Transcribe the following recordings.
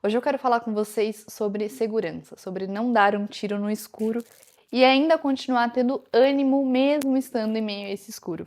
Hoje eu quero falar com vocês sobre segurança, sobre não dar um tiro no escuro e ainda continuar tendo ânimo mesmo estando em meio a esse escuro.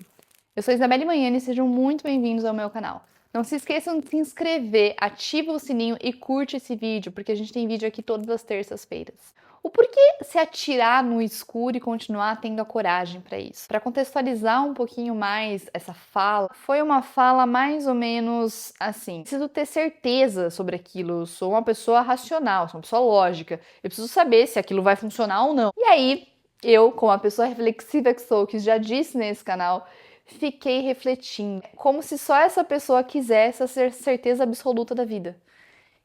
Eu sou Isabelle Manhani e sejam muito bem-vindos ao meu canal. Não se esqueçam de se inscrever, ativa o sininho e curte esse vídeo, porque a gente tem vídeo aqui todas as terças-feiras. O porquê se atirar no escuro e continuar tendo a coragem para isso? Para contextualizar um pouquinho mais essa fala, foi uma fala mais ou menos assim: preciso ter certeza sobre aquilo, eu sou uma pessoa racional, sou uma pessoa lógica, eu preciso saber se aquilo vai funcionar ou não. E aí, eu, como a pessoa reflexiva que sou, que já disse nesse canal, fiquei refletindo, como se só essa pessoa quisesse essa certeza absoluta da vida.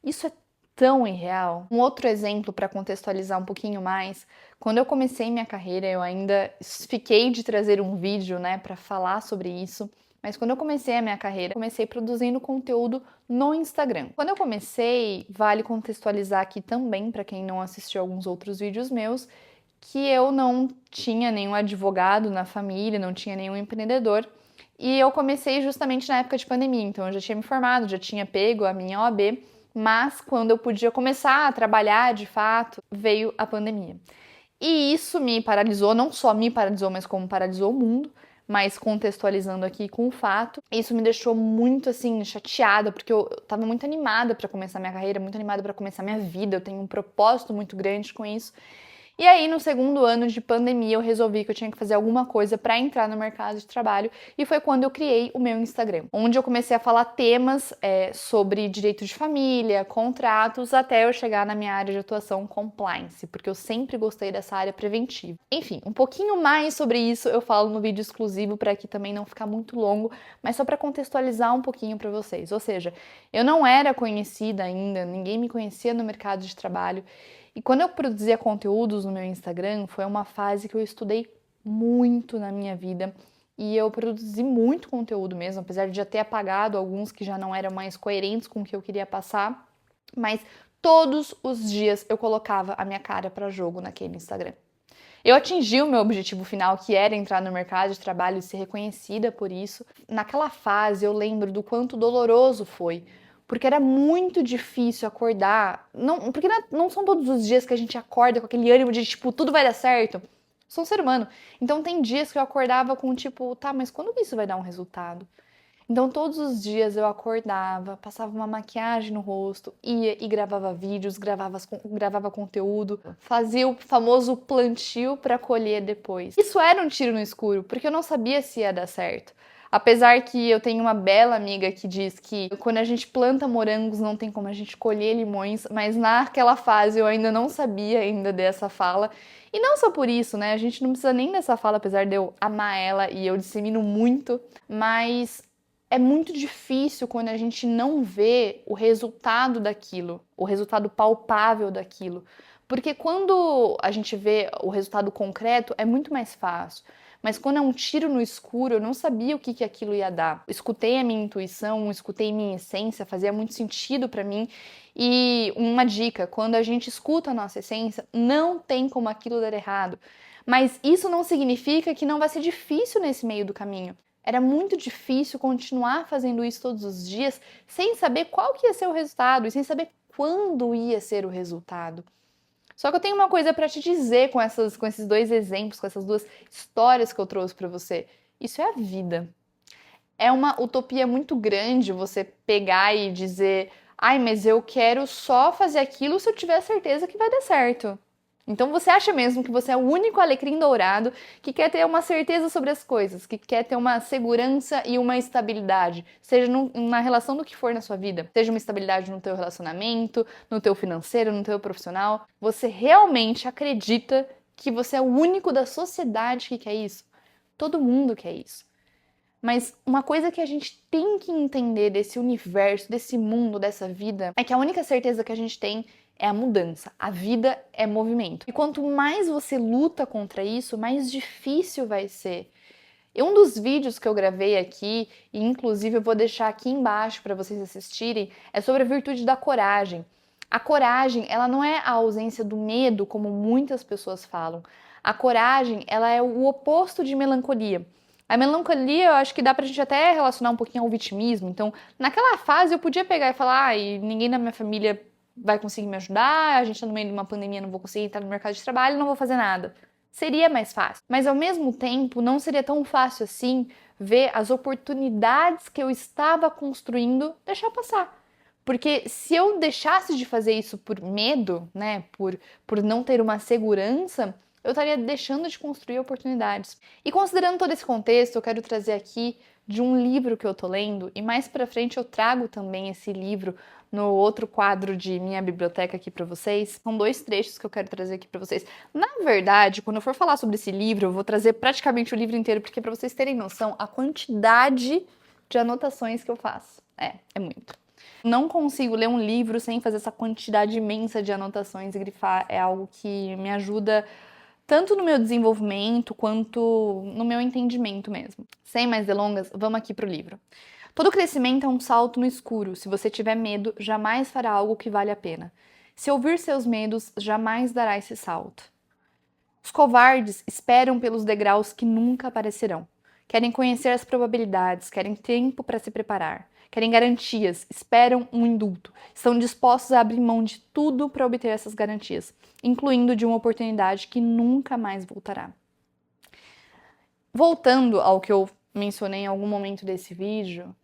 Isso é tão irreal. Um outro exemplo para contextualizar um pouquinho mais, quando eu comecei minha carreira, eu ainda fiquei de trazer um vídeo, para falar sobre isso. Mas quando eu comecei a minha carreira, comecei produzindo conteúdo no Instagram. Quando eu comecei, vale contextualizar aqui também, para quem não assistiu alguns outros vídeos meus, que eu não tinha nenhum advogado na família, não tinha nenhum empreendedor. E eu comecei justamente na época de pandemia, então eu já tinha me formado, já tinha pego a minha OAB, mas quando eu podia começar a trabalhar de fato, veio a pandemia. E isso me paralisou, não só me paralisou, mas como paralisou o mundo. Mas contextualizando aqui com o fato, isso me deixou muito assim chateada, porque eu tava muito animada para começar minha carreira, muito animada para começar minha vida, eu tenho um propósito muito grande com isso. E aí, no segundo ano de pandemia, eu resolvi que eu tinha que fazer alguma coisa para entrar no mercado de trabalho e foi quando eu criei o meu Instagram, onde eu comecei a falar temas sobre direito de família, contratos, até eu chegar na minha área de atuação compliance, porque eu sempre gostei dessa área preventiva. Enfim, um pouquinho mais sobre isso eu falo no vídeo exclusivo para aqui também não ficar muito longo, mas só para contextualizar um pouquinho para vocês. Ou seja, eu não era conhecida ainda, ninguém me conhecia no mercado de trabalho. E quando eu produzia conteúdos no meu Instagram, foi uma fase que eu estudei muito na minha vida e eu produzi muito conteúdo mesmo, apesar de já ter apagado alguns que já não eram mais coerentes com o que eu queria passar, mas todos os dias eu colocava a minha cara para jogo naquele Instagram. Eu atingi o meu objetivo final, que era entrar no mercado de trabalho e ser reconhecida por isso. Naquela fase eu lembro do quanto doloroso foi, porque era muito difícil acordar. Não, porque não são todos os dias que a gente acorda com aquele ânimo de, tipo, tudo vai dar certo. Sou um ser humano. Então tem dias que eu acordava com, tipo, tá, mas quando isso vai dar um resultado? Então todos os dias eu acordava, passava uma maquiagem no rosto, ia e gravava vídeos, gravava conteúdo, fazia o famoso plantio para colher depois. Isso era um tiro no escuro, porque eu não sabia se ia dar certo. Apesar que eu tenho uma bela amiga que diz que quando a gente planta morangos não tem como a gente colher limões, mas naquela fase eu ainda não sabia ainda dessa fala. E não só por isso, né? A gente não precisa nem dessa fala, apesar de eu amar ela e eu dissemino muito, mas é muito difícil quando a gente não vê o resultado daquilo, o resultado palpável daquilo. Porque quando a gente vê o resultado concreto, é muito mais fácil. Mas quando é um tiro no escuro, eu não sabia o que aquilo ia dar. Escutei a minha intuição, escutei minha essência, fazia muito sentido para mim. E uma dica, quando a gente escuta a nossa essência, não tem como aquilo dar errado. Mas isso não significa que não vai ser difícil nesse meio do caminho. Era muito difícil continuar fazendo isso todos os dias sem saber qual que ia ser o resultado e sem saber quando ia ser o resultado. Só que eu tenho uma coisa para te dizer com esses dois exemplos, com essas duas histórias que eu trouxe para você. Isso é a vida. É uma utopia muito grande você pegar e dizer: ai, mas eu quero só fazer aquilo se eu tiver certeza que vai dar certo. Então você acha mesmo que você é o único alecrim dourado que quer ter uma certeza sobre as coisas, que quer ter uma segurança e uma estabilidade, seja na relação do que for na sua vida, seja uma estabilidade no teu relacionamento, no teu financeiro, no teu profissional. Você realmente acredita que você é o único da sociedade que quer isso? Todo mundo quer isso. Mas uma coisa que a gente tem que entender desse universo, desse mundo, dessa vida, é que a única certeza que a gente tem é a mudança. A vida é movimento. E quanto mais você luta contra isso, mais difícil vai ser. E um dos vídeos que eu gravei aqui, e inclusive eu vou deixar aqui embaixo para vocês assistirem, é sobre a virtude da coragem. A coragem, ela não é a ausência do medo, como muitas pessoas falam. A coragem, ela é o oposto de melancolia. A melancolia, eu acho que dá pra gente até relacionar um pouquinho ao vitimismo. Então, naquela fase eu podia pegar e falar, ai, ninguém na minha família vai conseguir me ajudar, a gente tá no meio de uma pandemia, não vou conseguir entrar no mercado de trabalho, não vou fazer nada. Seria mais fácil. Mas ao mesmo tempo, não seria tão fácil assim ver as oportunidades que eu estava construindo deixar passar. Porque se eu deixasse de fazer isso por medo, né, por não ter uma segurança, eu estaria deixando de construir oportunidades. E considerando todo esse contexto, eu quero trazer aqui de um livro que eu tô lendo, e mais pra frente eu trago também esse livro no outro quadro de minha biblioteca aqui pra vocês. São 2 trechos que eu quero trazer aqui pra vocês. Na verdade, quando eu for falar sobre esse livro, eu vou trazer praticamente o livro inteiro, porque pra vocês terem noção, a quantidade de anotações que eu faço. É muito. Não consigo ler um livro sem fazer essa quantidade imensa de anotações e grifar. É algo que me ajuda tanto no meu desenvolvimento quanto no meu entendimento mesmo. Sem mais delongas, vamos aqui pro livro. Todo crescimento é um salto no escuro. Se você tiver medo, jamais fará algo que vale a pena. Se ouvir seus medos, jamais dará esse salto. Os covardes esperam pelos degraus que nunca aparecerão. Querem conhecer as probabilidades, querem tempo para se preparar. Querem garantias, esperam um indulto. Estão dispostos a abrir mão de tudo para obter essas garantias, incluindo de uma oportunidade que nunca mais voltará. Voltando ao que eu mencionei em algum momento desse vídeo,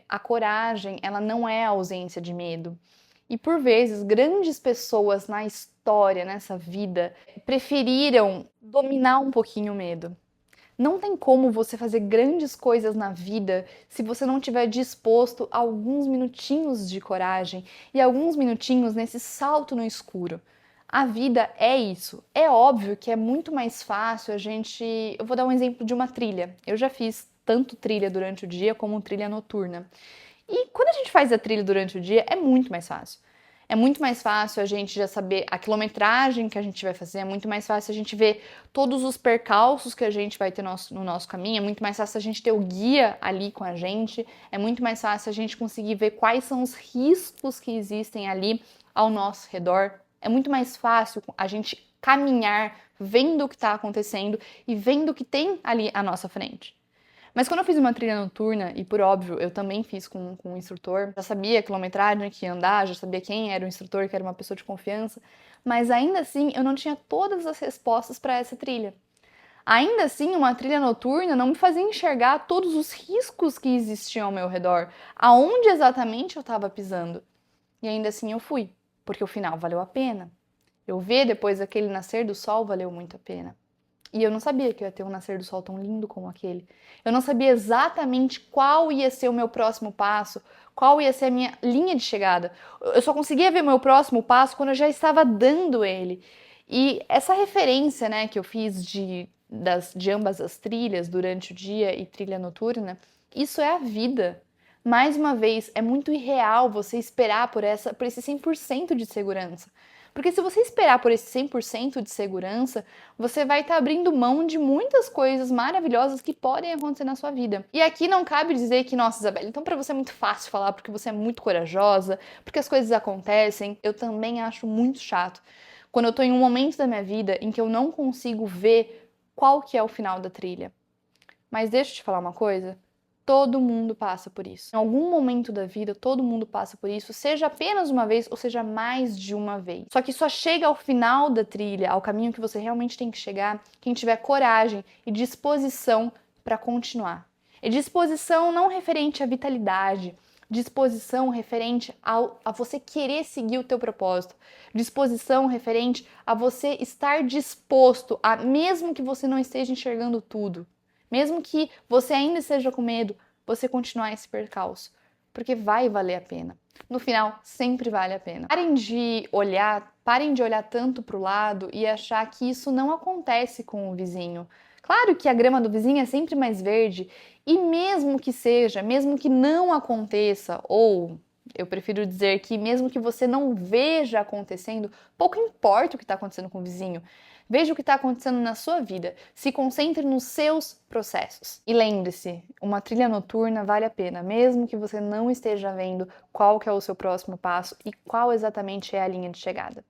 a coragem, ela não é a ausência de medo. E por vezes, grandes pessoas na história, nessa vida, preferiram dominar um pouquinho o medo. Não tem como você fazer grandes coisas na vida se você não tiver disposto a alguns minutinhos de coragem e alguns minutinhos nesse salto no escuro. A vida é isso. É óbvio que é muito mais fácil a gente... Eu vou dar um exemplo de uma trilha. Eu já fiz tanto trilha durante o dia como trilha noturna. E quando a gente faz a trilha durante o dia, é muito mais fácil. É muito mais fácil a gente já saber a quilometragem que a gente vai fazer, é muito mais fácil a gente ver todos os percalços que a gente vai ter no nosso caminho, é muito mais fácil a gente ter o guia ali com a gente, é muito mais fácil a gente conseguir ver quais são os riscos que existem ali ao nosso redor. É muito mais fácil a gente caminhar vendo o que está acontecendo e vendo o que tem ali à nossa frente. Mas quando eu fiz uma trilha noturna, e por óbvio, eu também fiz com um instrutor, já sabia a quilometragem que ia andar, já sabia quem era o instrutor, que era uma pessoa de confiança, mas ainda assim eu não tinha todas as respostas para essa trilha. Ainda assim, uma trilha noturna não me fazia enxergar todos os riscos que existiam ao meu redor, aonde exatamente eu estava pisando. E ainda assim eu fui, porque o final valeu a pena. Eu ver depois aquele nascer do sol valeu muito a pena. E eu não sabia que eu ia ter um nascer do sol tão lindo como aquele. Eu não sabia exatamente qual ia ser o meu próximo passo, qual ia ser a minha linha de chegada. Eu só conseguia ver o meu próximo passo quando eu já estava dando ele. E essa referência, né, que eu fiz de ambas as trilhas, durante o dia e trilha noturna, isso é a vida. Mais uma vez, é muito irreal você esperar por esse 100% de segurança. Porque se você esperar por esse 100% de segurança, você vai estar abrindo mão de muitas coisas maravilhosas que podem acontecer na sua vida. E aqui não cabe dizer que, nossa, Isabela, então para você é muito fácil falar porque você é muito corajosa, porque as coisas acontecem. Eu também acho muito chato quando eu tô em um momento da minha vida em que eu não consigo ver qual que é o final da trilha. Mas deixa eu te falar uma coisa. Todo mundo passa por isso. Em algum momento da vida, todo mundo passa por isso, seja apenas uma vez ou seja mais de uma vez. Só que só chega ao final da trilha, ao caminho que você realmente tem que chegar, quem tiver coragem e disposição para continuar. E disposição não referente à vitalidade, disposição referente a você querer seguir o teu propósito, disposição referente a você estar disposto a, mesmo que você não esteja enxergando tudo, mesmo que você ainda esteja com medo, você continuar esse percalço, porque vai valer a pena. No final, sempre vale a pena. Parem de olhar tanto para o lado e achar que isso não acontece com o vizinho. Claro que a grama do vizinho é sempre mais verde, e mesmo que seja, mesmo que não aconteça, ou eu prefiro dizer que mesmo que você não veja acontecendo, pouco importa o que está acontecendo com o vizinho. Veja o que está acontecendo na sua vida. Se concentre nos seus processos. E lembre-se, uma trilha noturna vale a pena, mesmo que você não esteja vendo qual que é o seu próximo passo e qual exatamente é a linha de chegada.